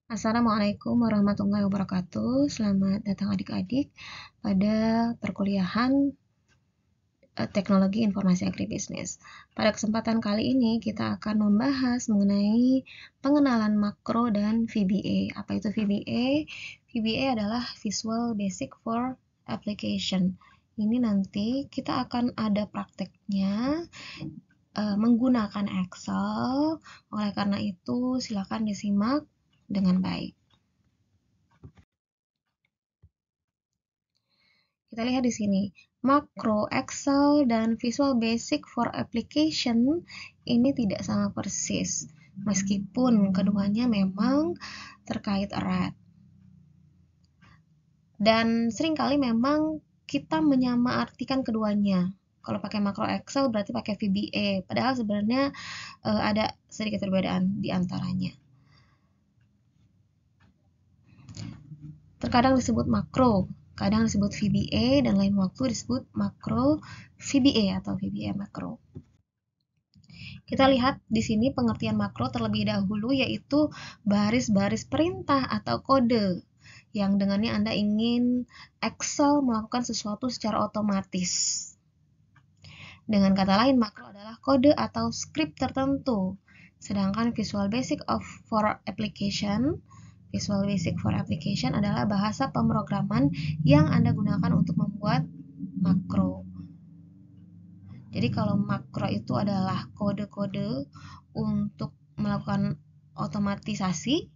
Assalamualaikum warahmatullahi wabarakatuh. Selamat datang adik-adik pada perkuliahan Teknologi Informasi Agribisnis. Pada kesempatan kali ini kita akan membahas mengenai pengenalan makro dan VBA. Apa itu VBA? VBA adalah Visual Basic for Application. Ini nanti kita akan ada prakteknya menggunakan Excel. Oleh karena itu, silakan disimak dengan baik. Kita lihat di sini, Macro, Excel, dan Visual Basic for Application ini tidak sama persis, meskipun keduanya memang terkait erat. Dan seringkali memang kita menyamaartikan keduanya. Kalau pakai Macro Excel berarti pakai VBA, padahal sebenarnya ada sedikit perbedaan di antaranya. Terkadang disebut makro, kadang disebut VBA, dan lain waktu disebut makro VBA atau VBA makro. Kita lihat di sini pengertian makro terlebih dahulu, yaitu baris-baris perintah atau kode yang dengannya Anda ingin Excel melakukan sesuatu secara otomatis. Dengan kata lain, makro adalah kode atau skrip tertentu. Sedangkan Visual Basic for Application adalah bahasa pemrograman yang Anda gunakan untuk membuat makro. Jadi kalau makro itu adalah kode-kode untuk melakukan otomatisasi,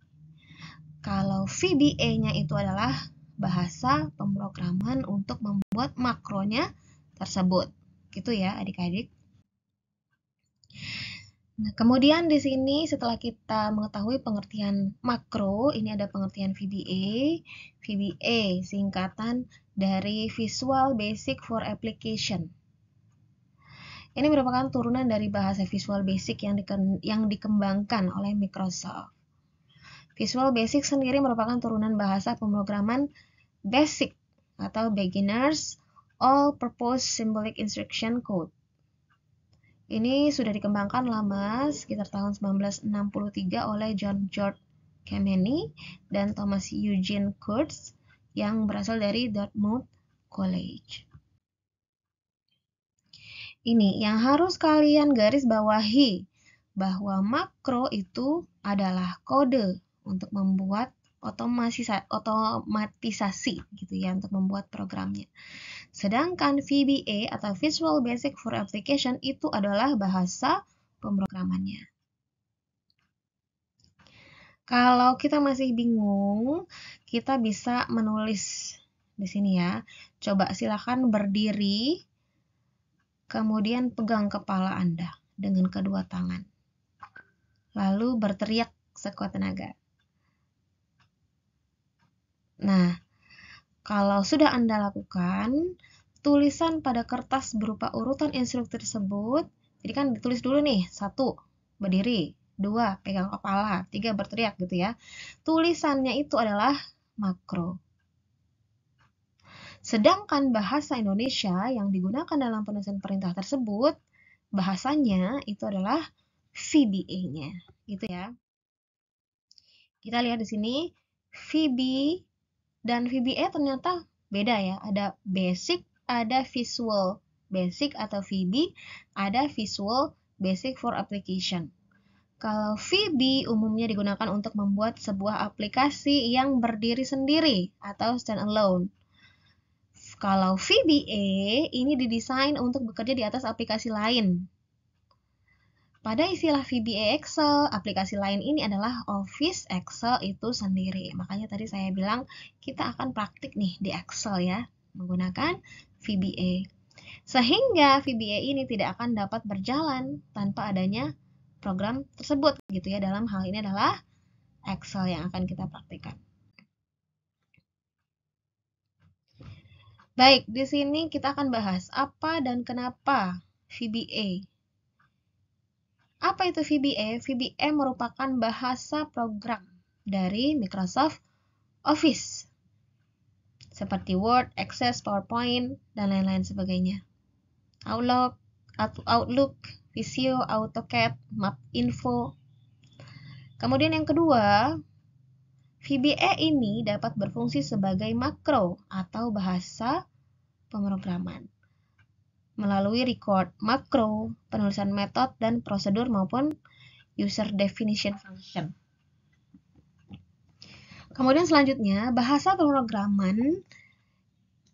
kalau VBA-nya itu adalah bahasa pemrograman untuk membuat makronya tersebut. Gitu ya, adik-adik. Nah, kemudian di sini setelah kita mengetahui pengertian makro, ini ada pengertian VBA. VBA singkatan dari Visual Basic for Application. Ini merupakan turunan dari bahasa Visual Basic yang dikembangkan oleh Microsoft. Visual Basic sendiri merupakan turunan bahasa pemrograman BASIC atau Beginners All-Purpose Symbolic Instruction Code. Ini sudah dikembangkan lama, sekitar tahun 1963 oleh John George Kameny dan Thomas Eugene Kurtz yang berasal dari Dartmouth College. Ini yang harus kalian garis bawahi, bahwa makro itu adalah kode untuk membuat otomatisasi gitu ya, untuk membuat programnya. Sedangkan VBA atau Visual Basic for Application itu adalah bahasa pemrogramannya. Kalau kita masih bingung, kita bisa menulis di sini ya. Coba silakan berdiri, kemudian pegang kepala Anda dengan kedua tangan. Lalu berteriak sekuat tenaga. Nah, kalau sudah Anda lakukan, tulisan pada kertas berupa urutan instruksi tersebut, jadi kan ditulis dulu nih, 1, berdiri, 2, pegang kepala, 3, berteriak gitu ya. Tulisannya itu adalah makro. Sedangkan bahasa Indonesia yang digunakan dalam penulisan perintah tersebut, bahasanya itu adalah VBA-nya, gitu ya. Kita lihat di sini, VB dan VBA ternyata beda ya, ada basic, ada visual basic atau VB, ada visual basic for application. Kalau VB umumnya digunakan untuk membuat sebuah aplikasi yang berdiri sendiri atau standalone. Kalau VBA ini didesain untuk bekerja di atas aplikasi lain. Pada istilah VBA Excel, aplikasi lain ini adalah Office Excel itu sendiri. Makanya tadi saya bilang kita akan praktik nih di Excel ya, menggunakan VBA. Sehingga VBA ini tidak akan dapat berjalan tanpa adanya program tersebut gitu ya. Dalam hal ini adalah Excel yang akan kita praktikkan. Baik, di sini kita akan bahas apa dan kenapa VBA. Apa itu VBA? VBA merupakan bahasa program dari Microsoft Office, seperti Word, Access, PowerPoint, dan lain-lain sebagainya. Outlook, Visio, AutoCAD, Map Info. Kemudian yang kedua, VBA ini dapat berfungsi sebagai makro atau bahasa pemrograman melalui record makro, penulisan metode dan prosedur maupun user definition function. Kemudian selanjutnya, bahasa pemrograman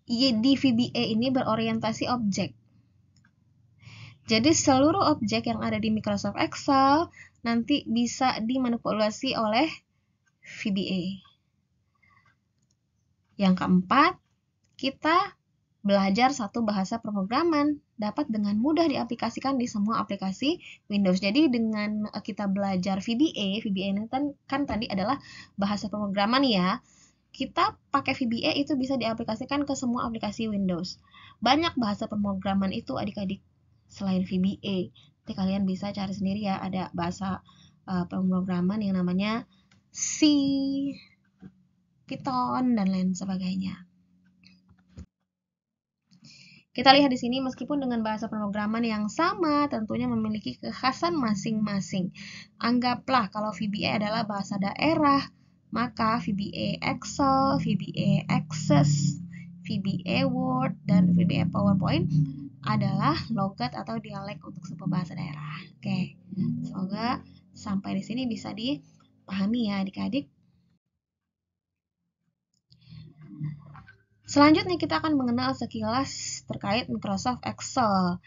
di VBA ini berorientasi objek. Jadi seluruh objek yang ada di Microsoft Excel nanti bisa dimanipulasi oleh VBA. Yang keempat, kita belajar satu bahasa pemrograman dapat dengan mudah diaplikasikan di semua aplikasi Windows. Jadi dengan kita belajar VBA ini kan tadi adalah bahasa pemrograman ya. Kita pakai VBA itu bisa diaplikasikan ke semua aplikasi Windows. Banyak bahasa pemrograman itu adik-adik selain VBA. Nanti kalian bisa cari sendiri ya, ada bahasa pemrograman yang namanya C, Python, dan lain sebagainya. Kita lihat di sini meskipun dengan bahasa pemrograman yang sama, tentunya memiliki kekhasan masing-masing. Anggaplah kalau VBA adalah bahasa daerah, maka VBA Excel, VBA Access, VBA Word, dan VBA PowerPoint adalah logat atau dialek untuk sebuah bahasa daerah. Oke, semoga sampai di sini bisa dipahami ya adik-adik. Selanjutnya kita akan mengenal sekilas terkait Microsoft Excel.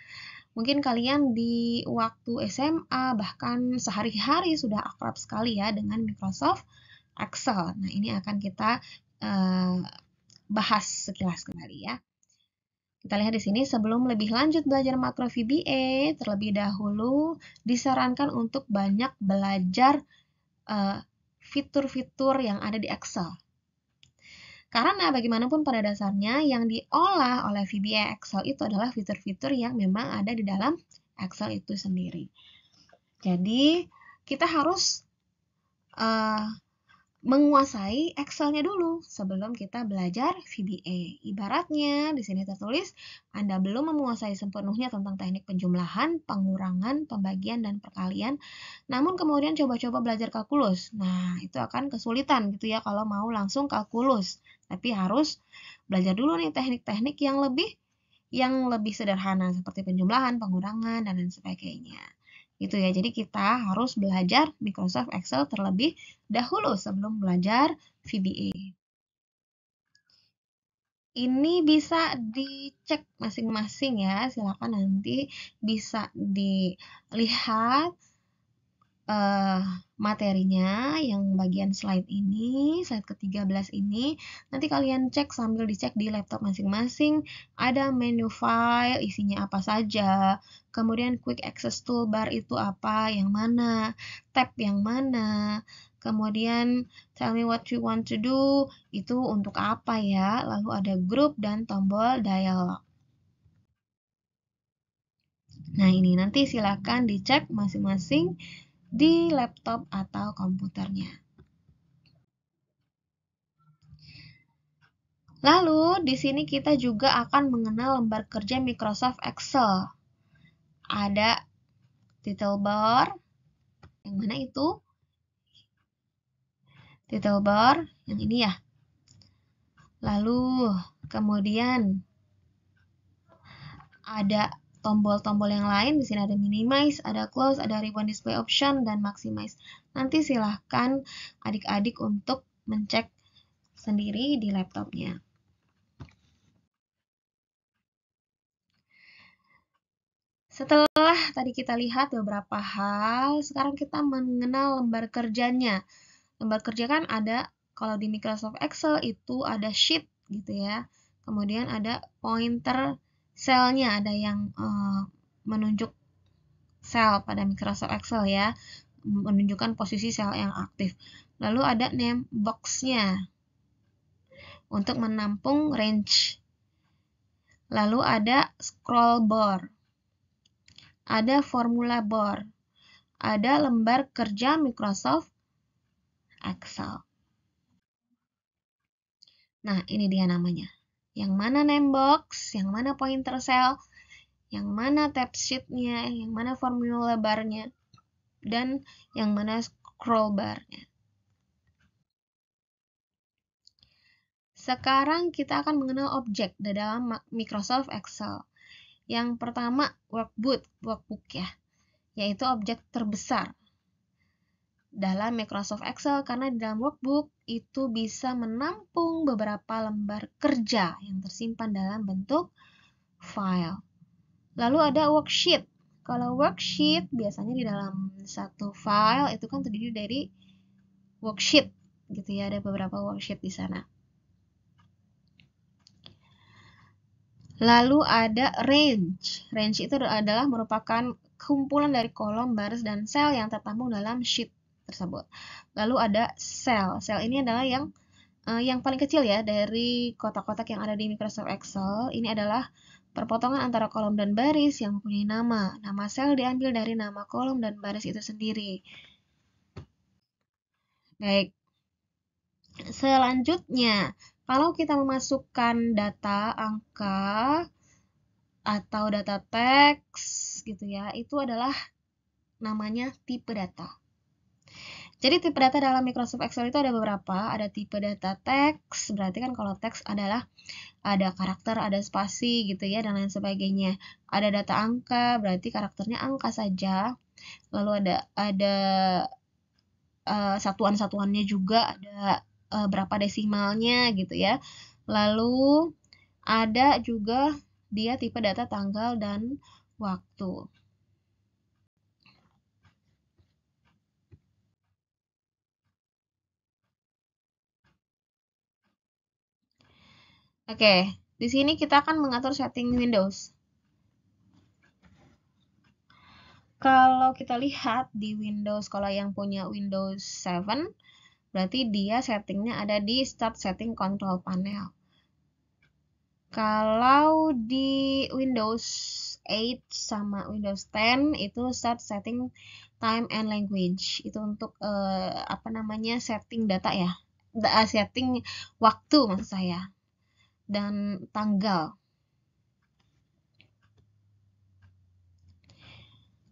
Mungkin kalian di waktu SMA bahkan sehari-hari sudah akrab sekali ya dengan Microsoft Excel. Nah, ini akan kita bahas sekilas kembali ya. Kita lihat di sini, sebelum lebih lanjut belajar makro VBA, terlebih dahulu disarankan untuk banyak belajar fitur-fitur yang ada di Excel. Karena bagaimanapun pada dasarnya yang diolah oleh VBA Excel itu adalah fitur-fitur yang memang ada di dalam Excel itu sendiri. Jadi kita harus menguasai Excel-nya dulu sebelum kita belajar VBA. Ibaratnya di sini tertulis Anda belum menguasai sepenuhnya tentang teknik penjumlahan, pengurangan, pembagian, dan perkalian, namun kemudian coba-coba belajar kalkulus. Nah, itu akan kesulitan gitu ya kalau mau langsung kalkulus. Tapi harus belajar dulu nih teknik-teknik yang lebih sederhana seperti penjumlahan, pengurangan, dan lain sebagainya. Gitu ya. Jadi kita harus belajar Microsoft Excel terlebih dahulu sebelum belajar VBA. Ini bisa dicek masing-masing ya. Silakan nanti bisa dilihat materinya yang bagian slide ini, slide ke-13 ini. Nanti kalian cek sambil dicek di laptop masing-masing. Ada menu file, isinya apa saja. Kemudian quick access toolbar itu apa, yang mana, tab yang mana. Kemudian tell me what you want to do, itu untuk apa ya. Lalu ada group dan tombol dialog. Nah, ini nanti silakan dicek masing-masing di laptop atau komputernya. Lalu, di sini kita juga akan mengenal lembar kerja Microsoft Excel. Ada title bar, yang mana itu? Title bar, yang ini ya. Lalu, kemudian ada tombol-tombol yang lain. Di sini ada minimize, ada close, ada ribbon display option, dan maximize. Nanti silahkan adik-adik untuk mencek sendiri di laptopnya. Setelah tadi kita lihat beberapa hal, sekarang kita mengenal lembar kerjanya. Lembar kerja kan ada, kalau di Microsoft Excel itu ada sheet gitu ya. Kemudian ada pointer cell-nya, ada yang menunjuk sel pada Microsoft Excel ya, menunjukkan posisi sel yang aktif. Lalu ada name box-nya untuk menampung range. Lalu ada scroll bar. Ada formula bar, ada lembar kerja Microsoft Excel. Nah, ini dia namanya. Yang mana name box, yang mana pointer cell, yang mana tab sheet-nya, yang mana formula bar-nya, dan yang mana scroll bar-nya. Sekarang kita akan mengenal objek di dalam Microsoft Excel. Yang pertama, workbook ya, yaitu objek terbesar dalam Microsoft Excel karena di dalam workbook itu bisa menampung beberapa lembar kerja yang tersimpan dalam bentuk file. Lalu ada worksheet. Kalau worksheet biasanya di dalam satu file itu kan terdiri dari worksheet gitu ya, ada beberapa worksheet di sana. Lalu ada range. Range itu adalah merupakan kumpulan dari kolom, baris, dan sel yang tertampung dalam sheet tersebut. Lalu ada cell. Cell ini adalah yang paling kecil ya dari kotak-kotak yang ada di Microsoft Excel. Ini adalah perpotongan antara kolom dan baris yang mempunyai nama. Nama sel diambil dari nama kolom dan baris itu sendiri. Baik. Selanjutnya, kalau kita memasukkan data, angka, atau data teks gitu ya, itu adalah namanya tipe data. Jadi tipe data dalam Microsoft Excel itu ada beberapa, ada tipe data teks, berarti kan kalau teks adalah ada karakter, ada spasi gitu ya, dan lain sebagainya. Ada data angka, berarti karakternya angka saja. Lalu ada satuan-satuannya juga, ada berapa desimalnya gitu ya. Lalu ada juga dia tipe data tanggal dan waktu. Oke, di sini kita akan mengatur setting Windows. Kalau kita lihat di Windows, kalau yang punya Windows 7, berarti dia settingnya ada di Start Setting Control Panel. Kalau di Windows 8 sama Windows 10 itu Start Setting Time and Language. Itu untuk setting data ya. Setting waktu maksud saya. Dan tanggal.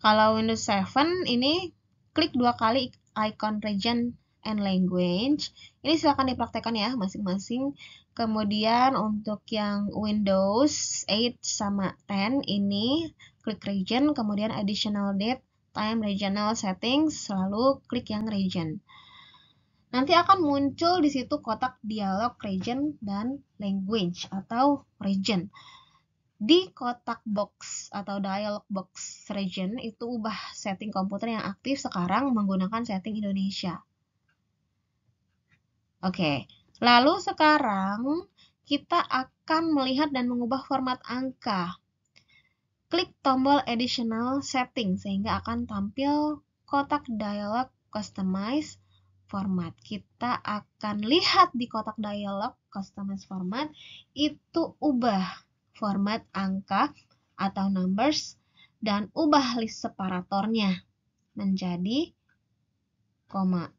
Kalau Windows 7 ini klik 2 kali icon region and language. Ini silakan dipraktekkan ya masing-masing. Kemudian untuk yang Windows 8 sama 10 ini klik region, kemudian additional date, time, regional settings, lalu klik yang region. Nanti akan muncul di situ kotak dialog region dan language atau region. Di kotak box atau dialog box region itu ubah setting komputer yang aktif sekarang menggunakan setting Indonesia. Oke, lalu sekarang kita akan melihat dan mengubah format angka. Klik tombol additional setting sehingga akan tampil kotak dialog customize format. Kita akan lihat di kotak dialog customize format itu ubah format angka atau numbers dan ubah list separatornya menjadi koma.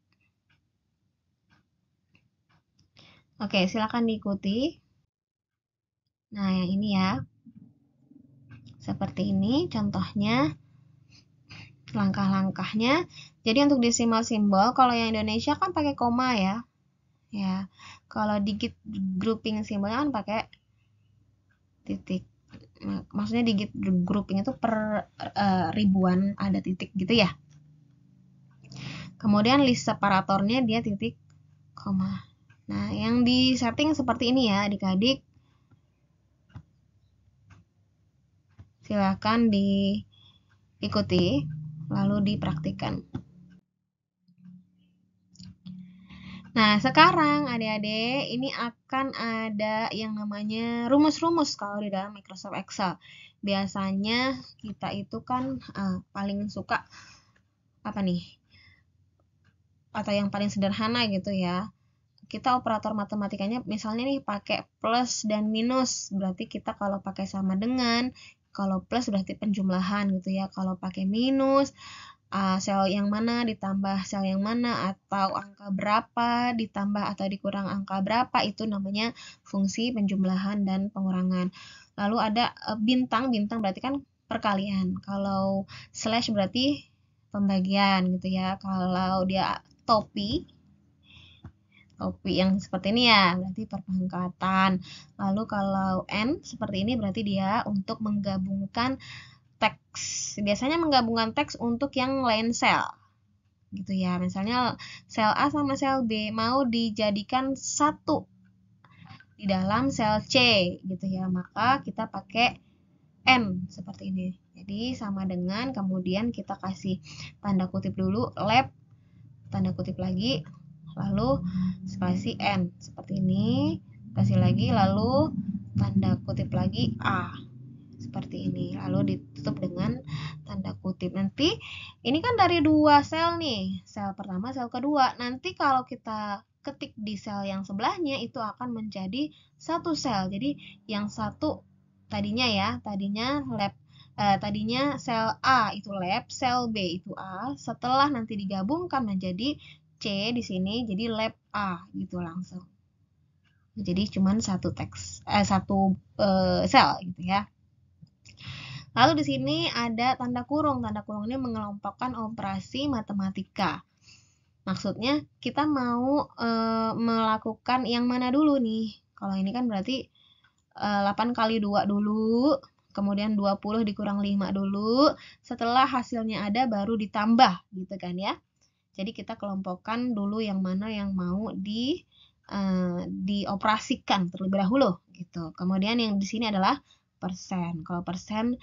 Oke, silakan diikuti. Nah, yang ini ya. Seperti ini contohnya. Langkah-langkahnya. Jadi untuk desimal simbol kalau yang Indonesia kan pakai koma ya. Ya. Kalau digit grouping simbolnya kan pakai titik. Maksudnya digit grouping itu per ribuan ada titik gitu ya. Kemudian list separatornya dia titik koma. Nah, yang di setting seperti ini ya adik-adik. Silakan diikuti lalu dipraktikkan. Nah, sekarang adik-adik ini akan ada yang namanya rumus-rumus kalau di dalam Microsoft Excel. Biasanya kita itu kan paling suka apa nih? Atau yang paling sederhana gitu ya. Kita operator matematikanya misalnya nih pakai plus dan minus. Berarti kita kalau pakai sama dengan, kalau plus berarti penjumlahan gitu ya. Kalau pakai minus, sel yang mana ditambah sel yang mana, atau angka berapa ditambah atau dikurang angka berapa, itu namanya fungsi penjumlahan dan pengurangan. Lalu ada bintang berarti kan perkalian. Kalau slash berarti pembagian gitu ya. Kalau dia topi topi yang seperti ini ya, berarti perpangkatan. Lalu kalau N seperti ini berarti dia untuk menggabungkan teks. Biasanya menggabungkan teks untuk yang lain sel. Gitu ya. Misalnya sel A sama sel B mau dijadikan satu di dalam sel C gitu ya. Maka kita pakai N seperti ini. Jadi sama dengan kemudian kita kasih tanda kutip dulu lab, tanda kutip lagi, lalu spasi N seperti ini, kasih lagi, lalu tanda kutip lagi A seperti ini, lalu ditutup dengan tanda kutip. Nanti ini kan dari dua sel nih, sel pertama, sel kedua. Nanti kalau kita ketik di sel yang sebelahnya itu akan menjadi satu sel. Jadi yang satu tadinya ya, tadinya sel A itu lab, sel B itu A. Setelah nanti digabungkan menjadi C di sini, jadi lab A gitu langsung. Jadi cuman satu sel gitu ya. Lalu di sini ada tanda kurung. Tanda kurung ini mengelompokkan operasi matematika. Maksudnya kita mau melakukan yang mana dulu nih? Kalau ini kan berarti 8 kali 2 dulu, kemudian 20 dikurang 5 dulu. Setelah hasilnya ada baru ditambah gitu kan ya. Jadi kita kelompokkan dulu yang mana yang mau dioperasikan terlebih dahulu gitu. Kemudian yang di sini adalah persen. Kalau persen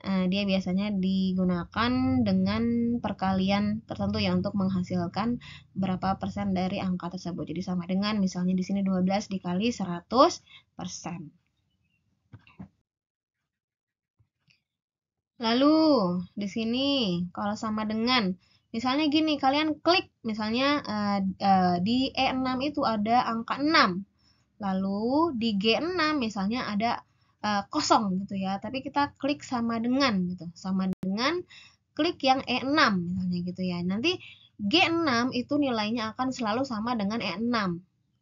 dia biasanya digunakan dengan perkalian tertentu ya untuk menghasilkan berapa persen dari angka tersebut. Jadi sama dengan misalnya di sini 12 dikali 100%. Lalu di sini kalau sama dengan misalnya gini, kalian klik misalnya di E6 itu ada angka 6. Lalu di G6 misalnya ada kosong gitu ya, tapi kita klik sama dengan gitu. Sama dengan klik yang E6 misalnya gitu ya. Nanti G6 itu nilainya akan selalu sama dengan E6.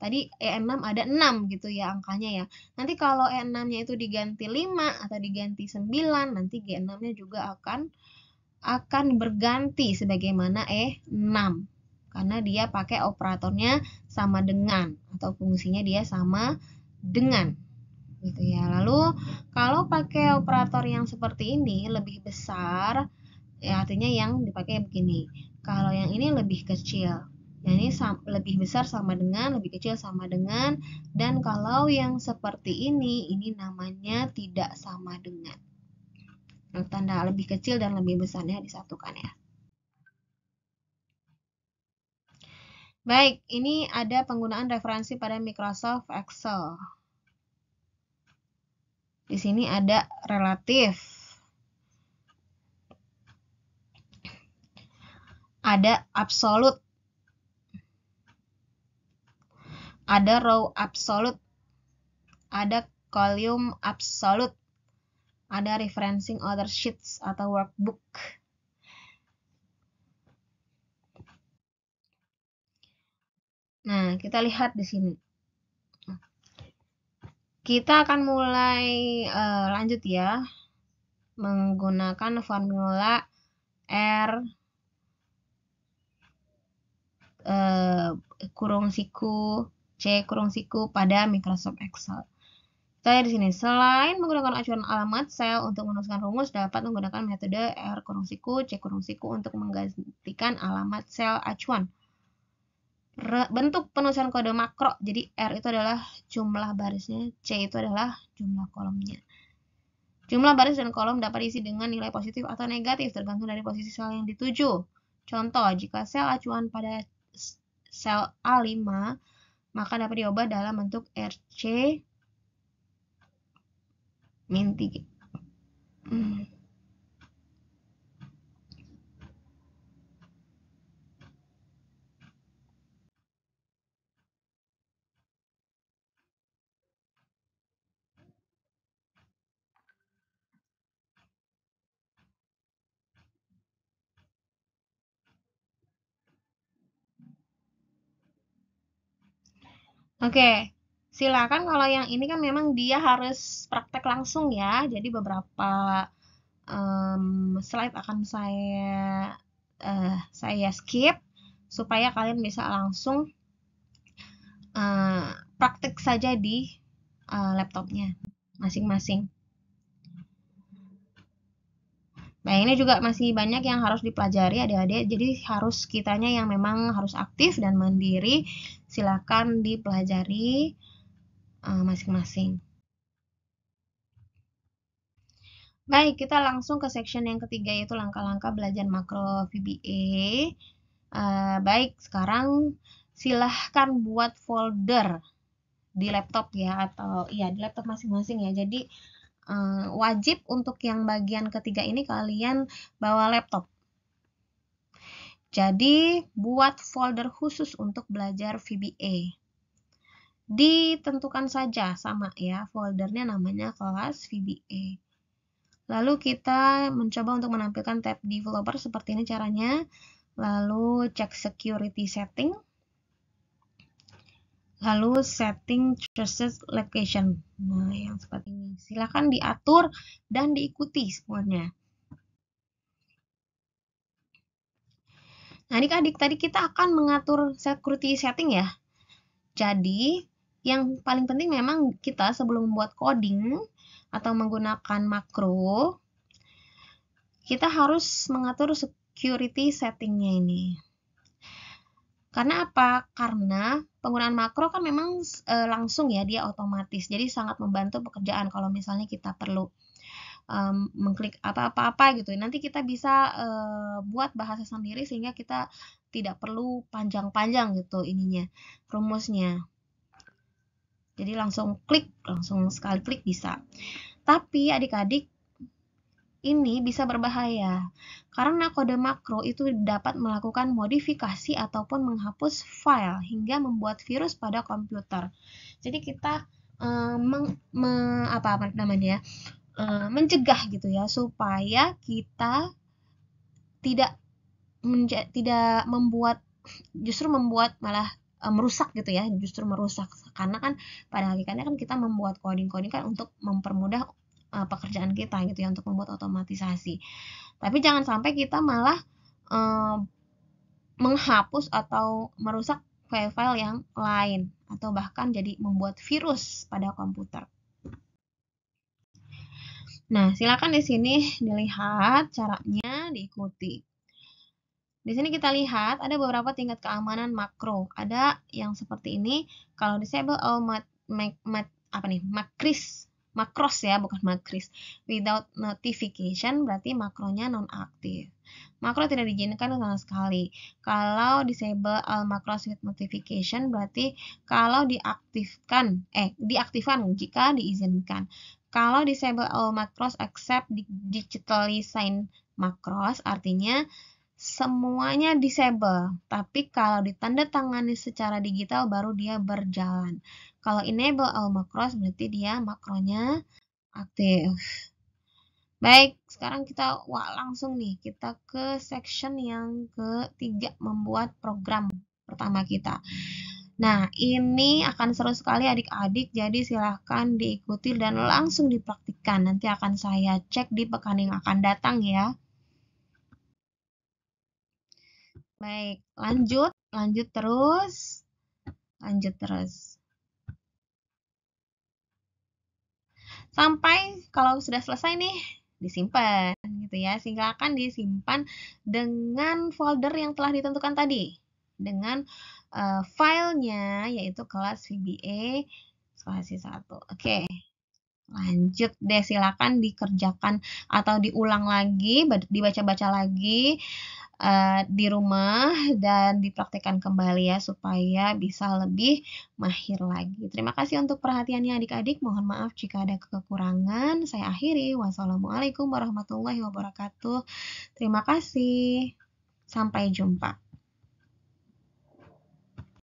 Tadi E6 ada 6 gitu ya angkanya ya. Nanti kalau E6-nya itu diganti 5 atau diganti 9, nanti G6-nya juga akan berganti sebagaimana E6. Karena dia pakai operatornya sama dengan atau fungsinya dia sama dengan gitu ya. Lalu kalau pakai operator yang seperti ini lebih besar, ya artinya yang dipakai begini. Kalau yang ini lebih kecil, yang ini lebih besar sama dengan, lebih kecil sama dengan, dan kalau yang seperti ini namanya tidak sama dengan. Tanda lebih kecil dan lebih besarnya disatukan ya. Baik, ini ada penggunaan referensi pada Microsoft Excel. Di sini ada relatif, ada absolute, ada row absolute, ada column absolute, ada referencing other sheets atau workbook. Nah, kita lihat di sini. Kita akan mulai lanjut ya, menggunakan formula R kurung siku C kurung siku pada Microsoft Excel. Kita lihat di sini, selain menggunakan acuan alamat sel untuk menuliskan rumus, dapat menggunakan metode R kurung siku C kurung siku untuk menggantikan alamat sel acuan. Bentuk penulisan kode makro, jadi R itu adalah jumlah barisnya, C itu adalah jumlah kolomnya. Jumlah baris dan kolom dapat diisi dengan nilai positif atau negatif tergantung dari posisi sel yang dituju. Contoh, jika sel acuan pada sel A5, maka dapat diubah dalam bentuk RC min 3. Oke, silakan kalau yang ini kan memang dia harus praktek langsung ya. Jadi beberapa slide akan saya skip supaya kalian bisa langsung praktek saja di laptopnya masing-masing. Nah, ini juga masih banyak yang harus dipelajari adik-adik, jadi harus kitanya yang memang harus aktif dan mandiri, silakan dipelajari masing-masing. Baik, kita langsung ke section yang ketiga, yaitu langkah-langkah belajar makro VBA. Baik, sekarang silahkan buat folder di laptop ya, atau ya di laptop masing-masing ya. Jadi wajib untuk yang bagian ketiga ini kalian bawa laptop. Jadi buat folder khusus untuk belajar VBA. Ditentukan saja sama ya, foldernya namanya kelas VBA. Lalu kita mencoba untuk menampilkan tab developer seperti ini caranya. Lalu cek security setting. Lalu setting trusted location. Nah, yang seperti ini. Silakan diatur dan diikuti semuanya. Nah, adik-adik, tadi kita akan mengatur security setting ya. Jadi, yang paling penting memang kita sebelum membuat coding atau menggunakan makro, kita harus mengatur security settingnya ini. Karena apa? Karena penggunaan makro kan memang langsung ya, dia otomatis. Jadi sangat membantu pekerjaan kalau misalnya kita perlu mengklik apa-apa gitu. Nanti kita bisa buat bahasa sendiri sehingga kita tidak perlu panjang-panjang gitu ininya, rumusnya. Jadi langsung klik, langsung sekali klik bisa. Tapi adik-adik, ini bisa berbahaya karena kode makro itu dapat melakukan modifikasi ataupun menghapus file hingga membuat virus pada komputer. Jadi kita mencegah gitu ya supaya kita tidak membuat, justru membuat malah merusak gitu ya, justru merusak. Karena kan pada hakikatnya kan kita membuat coding kan untuk mempermudah pekerjaan kita gitu ya, untuk membuat otomatisasi. Tapi jangan sampai kita malah menghapus atau merusak file-file yang lain atau bahkan jadi membuat virus pada komputer. Nah, silakan di sini dilihat caranya, diikuti. Di sini kita lihat ada beberapa tingkat keamanan makro. Ada yang seperti ini. Kalau disable all macros ya, bukan macris. Without notification berarti makronya nonaktif. Makro tidak diizinkan sama sekali. Kalau disable all macros with notification berarti kalau diaktifkan jika diizinkan. Kalau disable all macros except digitally signed macros artinya semuanya disable, tapi kalau ditandatangani secara digital baru dia berjalan. Kalau enable all macros berarti dia makronya aktif. Baik, sekarang kita langsung nih kita ke section yang ketiga, membuat program pertama kita. Nah, ini akan seru sekali adik-adik, jadi silahkan diikuti dan langsung dipraktikkan. Nanti akan saya cek di pekan yang akan datang ya. Baik, lanjut terus. Sampai kalau sudah selesai nih, disimpan gitu ya. Sehingga akan disimpan dengan folder yang telah ditentukan tadi. Dengan filenya yaitu kelas VBA spasi 1. Oke. Lanjut deh, silakan dikerjakan atau diulang lagi, dibaca-baca lagi di rumah dan dipraktikkan kembali ya supaya bisa lebih mahir lagi. Terima kasih untuk perhatiannya adik-adik. Mohon maaf jika ada kekurangan. Saya akhiri. Wassalamualaikum warahmatullahi wabarakatuh. Terima kasih. Sampai jumpa.